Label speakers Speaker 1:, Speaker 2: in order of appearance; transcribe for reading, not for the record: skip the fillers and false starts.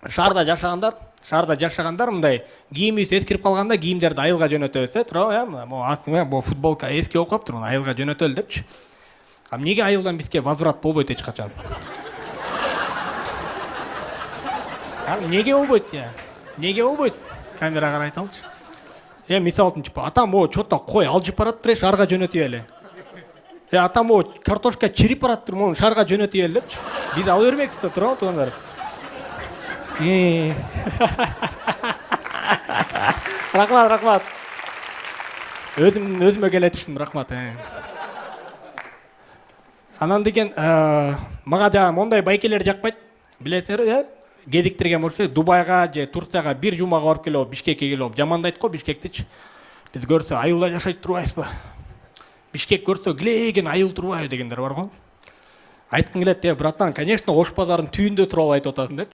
Speaker 1: шаарда жашагандар мындай кийимибиз эскирип калганда кийимдерди айылга жөнөтөбүз туурабы могу астыңа могу футболка эски болуп калыптыр, муну айылга жөнөтөлү депчи. А эмнеге айылдан бизге возврат болбойт эч качан? Неге болбойт я? Неге болбойт? Камерага карай айталычы. Мисалы үчүн атам могу чо-то кой алжып бараттыр, шаарга жөнөтүп эле. Атам могу картошка чирип бараттыр, могу шаарга жөнөтүп эле депчи. Биз ала бермекпиз да, туурабы туугандар? Рахмат. Өзүмө келе түштүм, рахмат. Анан деген мага жана мондай байкелер жакпайт. Билесиңер, гедиктирген болчу, Дубайга же Турцияга бир жумага барып келип, Бишкекке келип жамандайт го Бишкектичи. Биз көрсө айылда жашайт турбайбызбы? Бишкек көрсө килеген айыл турбайбы дегендер бар го. Айткым келет, братан, конечно, Ош базарынын түбүндө туруп алып айтып атасың деп.